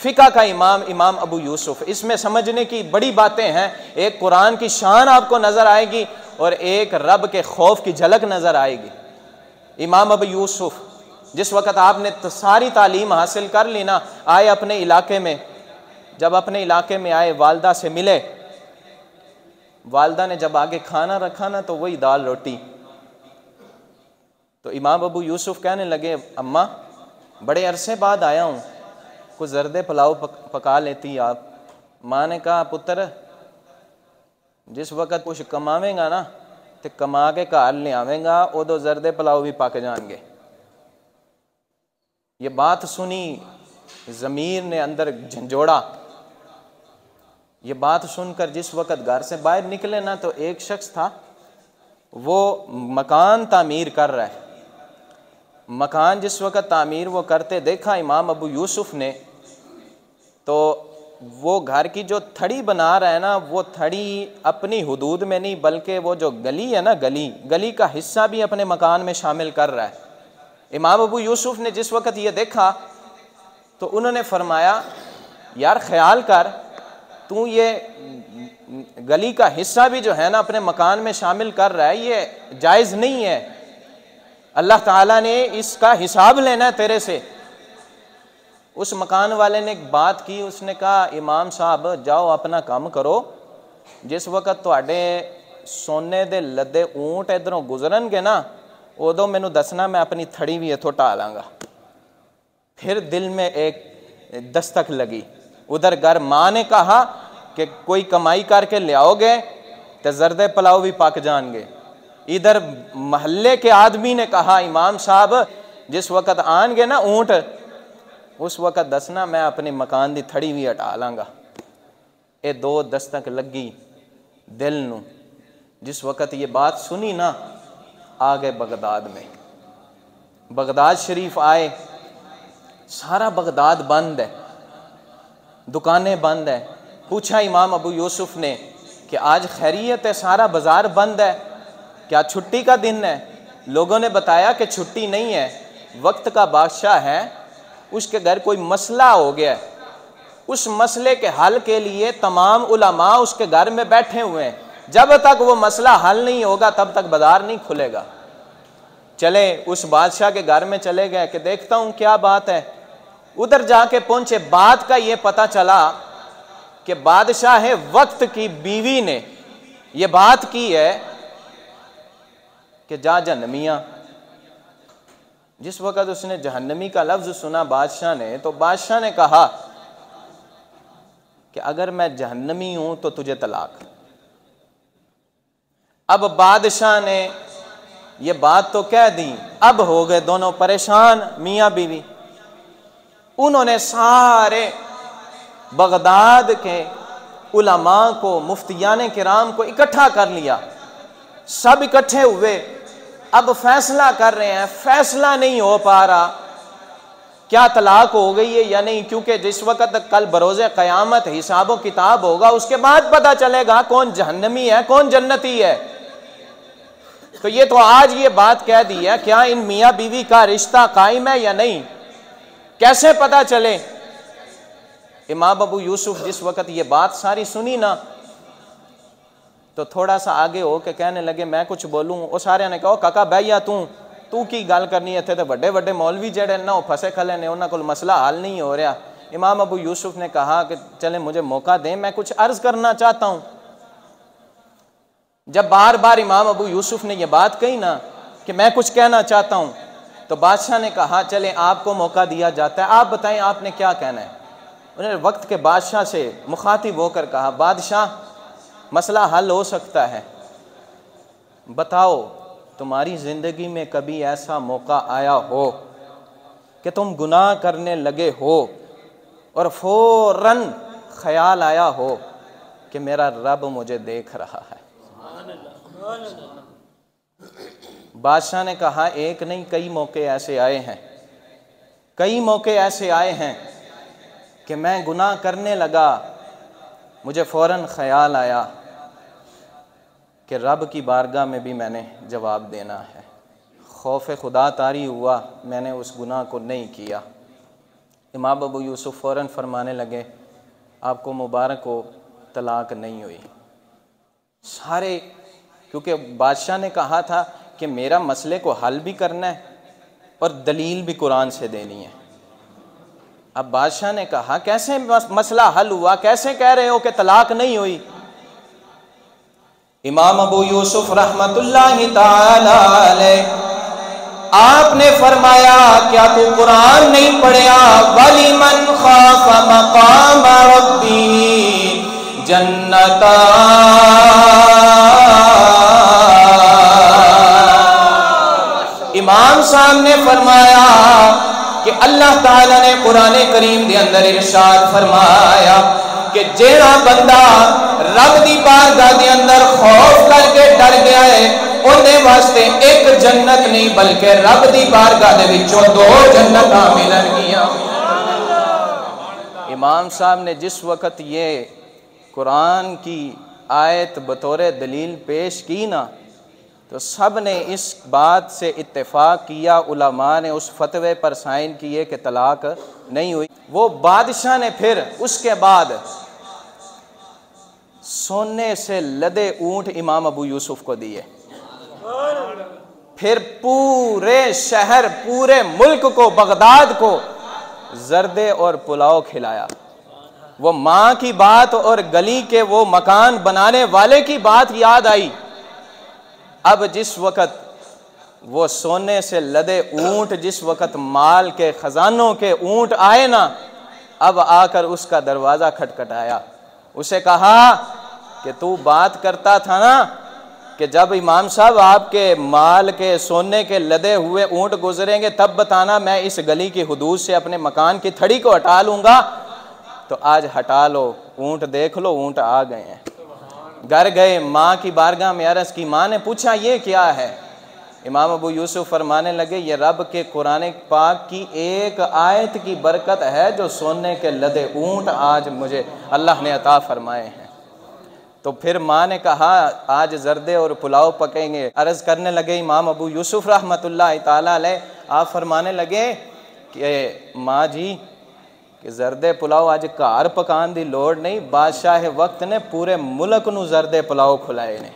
फ़िक़्ह का इमाम इमाम अबू यूसुफ। इसमें समझने की बड़ी बातें हैं। एक कुरान की शान आपको नज़र आएगी और एक रब के खौफ की झलक नज़र आएगी। इमाम अबू यूसुफ, जिस वक़्त आपने सारी तालीम हासिल कर ली ना, आए अपने इलाके में। जब अपने इलाके में आए, वालदा से मिले। वालदा ने जब आगे खाना रखा ना, तो वही दाल रोटी। तो इमाम अबू यूसुफ कहने लगे, अम्मा बड़े अरसे बाद आया हूँ, कुछ जर्दे पुलाव पका लेती आप। माँ ने कहा, पुत्र जिस वक़्त कुछ कमावेंगा ना, तो कमा के घर ले आवेंगा, उदो जर्दे पुलाव भी पक जाएंगे। ये बात सुनी, ज़मीर ने अंदर झंझोड़ा। ये बात सुनकर जिस वक़्त घर से बाहर निकले ना, तो एक शख्स था, वो मकान तामीर कर रहा है। मकान जिस वक़्त तामीर वो करते देखा इमाम अबू यूसुफ ने, तो वो घर की जो थड़ी बना रहा है ना, वो थड़ी अपनी हुदूद में नहीं, बल्कि वो जो गली है ना, गली का हिस्सा भी अपने मकान में शामिल कर रहा है। इमाम अबू यूसुफ ने जिस वक़्त ये देखा, तो उन्होंने फरमाया, यार ख्याल कर, तू ये गली का हिस्सा भी जो है ना अपने मकान में शामिल कर रहा है, ये जायज़ नहीं है। अल्लाह ताला ने इसका हिसाब लेना है तेरे से। उस मकान वाले ने एक बात की, उसने कहा, इमाम साहब जाओ अपना काम करो, जिस वक़्त तुहाडे सोने दे लदे ऊंट इधरों गुजरनगे ना, उदों मैनू दसना, मैं अपनी थड़ी भी इथों ढा लांगा। फिर दिल में एक दस्तक लगी। उधर घर माँ ने कहा कि कोई कमाई करके ले आओगे तो जर्दे पुलाव भी पक जाएंगे। इधर महल्ले के आदमी ने कहा, इमाम साहब जिस वक़्त आएंगे ना ऊंट, उस वक़्त दसना, मैं अपने मकान की थड़ी भी हटा लांगा। ये दो दस्तक लगी दिल नू। जिस वक़्त ये बात सुनी ना, आ गए बगदाद में। बगदाद शरीफ आए, सारा बगदाद बंद है, दुकानें बंद है। पूछा इमाम अबू यूसुफ ने कि आज खैरियत है, सारा बाजार बंद है, क्या छुट्टी का दिन है? लोगों ने बताया कि छुट्टी नहीं है, वक्त का बादशाह है, उसके घर कोई मसला हो गया है, उस मसले के हल के लिए तमाम उलमा उसके घर में बैठे हुए हैं। जब तक वो मसला हल नहीं होगा तब तक बाजार नहीं खुलेगा। चले उस बादशाह के घर में चले गए कि देखता हूँ क्या बात है। उधर जाके पहुंचे, बात का ये पता चला कि बादशाह वक्त की बीवी ने ये बात की है कि जा जहन्नमिया। जिस वक़्त उसने जहन्नमी का लफ्ज़ सुना बादशाह ने, तो बादशाह ने कहा कि अगर मैं जहन्नमी हूं तो तुझे तलाक। अब बादशाह ने ये बात तो कह दी, अब हो गए दोनों परेशान, मियाँ बीवी। उन्होंने सारे बगदाद के उलमा को, मुफ्तियान किराम को इकट्ठा कर लिया। सब इकट्ठे हुए, अब फैसला कर रहे हैं। फैसला नहीं हो पा रहा क्या तलाक हो गई है या नहीं, क्योंकि जिस वक़्त कल बरोज़े क़यामत हिसाब किताब होगा, उसके बाद पता चलेगा कौन जहन्नमी है कौन जन्नती है। तो ये तो आज ये बात कह दी है, क्या इन मियाँ बीवी का रिश्ता कायम है या नहीं, कैसे पता चले? इमाम अबू यूसुफ जिस वक़्त ये बात सारी सुनी ना, तो थोड़ा सा आगे हो के कहने लगे, मैं कुछ बोलूँ? वो सारे ने कहा, काका भैया तू की गल करनी है, थे तो बड़े बड़े मौलवी जड़े ना फसे खले ने, उन्होंने को मसला हल नहीं हो रहा। इमाम अबू यूसुफ ने कहा कि चले मुझे मौका दें, मैं कुछ अर्ज करना चाहता हूँ। जब बार बार इमाम अबू यूसुफ ने यह बात कही ना कि मैं कुछ कहना चाहता हूँ, तो बादशाह ने कहा, चले आपको मौका दिया जाता है, आप बताएं आपने क्या कहना है। उन्होंने वक्त के बादशाह से मुखातिब होकर कहा, बादशाह मसला हल हो सकता है, बताओ तुम्हारी ज़िंदगी में कभी ऐसा मौका आया हो कि तुम गुनाह करने लगे हो और फौरन ख्याल आया हो कि मेरा रब मुझे देख रहा है? बादशाह ने कहा, एक नहीं कई मौके ऐसे आए हैं, कई मौके ऐसे आए हैं कि मैं गुनाह करने लगा, मुझे फ़ौरन ख्याल आया कि रब की बारगाह में भी मैंने जवाब देना है। खौफ खुदा तारी हुआ, मैंने उस गुनाह को नहीं किया। इमाम अबू यूसुफ फ़ौरन फरमाने लगे, आपको मुबारक हो, तलाक नहीं हुई। सारे, क्योंकि बादशाह ने कहा था कि मेरा मसले को हल भी करना है और दलील भी कुरान से देनी है। अब बादशाह ने कहा कैसे मसला हल हुआ, कैसे कह रहे हो कि तलाक नहीं हुई? इमाम अबू यूसुफ रहमतुल्लाहि ताला अलैह आपने फरमाया, क्या तू कुरान नहीं पढ़ा? वलिमन खाफ मकाम रब्बी जन्नता। इमाम साहब ने फरमाया कि अल्लाह ताला ने कुरान करीम के अंदर इरशाद फरमाया कि जेड़ा बंदा रब दी बारगाह दे अंदर खौफ करके डर गया है, उन्हें वास्ते एक जन्नत नहीं बल्कि रब दी बारगाह दे विचों 2 जन्नतां मिलणगियां। इमाम साहब ने जिस वक्त ये कुरान की आयत बतौर दलील पेश की ना, तो सब ने इस बात से इत्तेफाक किया, उलमा ने उस फतवे पर साइन किए कि तलाक नहीं हुई। वो बादशाह ने फिर उसके बाद सोने से लदे ऊंट इमाम अबू यूसुफ को दिए। फिर पूरे शहर, पूरे मुल्क को, बगदाद को जर्दे और पुलाव खिलाया। वो माँ की बात और गली के वो मकान बनाने वाले की बात याद आई। अब जिस वक़्त वो सोने से लदे ऊंट, जिस वक़्त माल के खजानों के ऊंट आए ना, अब आकर उसका दरवाज़ा खटखटाया। उसे कहा कि तू बात करता था ना कि जब इमाम साहब आपके माल के सोने के लदे हुए ऊंट गुजरेंगे तब बताना, मैं इस गली की हुदूद से अपने मकान की थड़ी को हटा लूँगा। तो आज हटा लो, ऊंट देख लो, ऊंट आ गए हैं। घर गए, माँ की बारगाह में अर्ज़ की। माँ ने पूछा ये क्या है? इमाम अबू यूसुफ फरमाने लगे, ये रब के कुरान पाक की एक आयत की बरकत है जो सोने के लदे ऊंट आज मुझे अल्लाह ने अता फरमाए हैं। तो फिर माँ ने कहा आज जर्दे और पुलाव पकेंगे। अर्ज़ करने लगे इमाम अबू यूसुफ रहमतुल्लाहि ताला अलैह, आप फरमाने लगे कि माँ जी कि जर्दे पुलाव आज घर पकान की लोड़ नहीं, बादशाह वक्त ने पूरे मुल्क नूं जर्दे पुलाव खुलाए ने।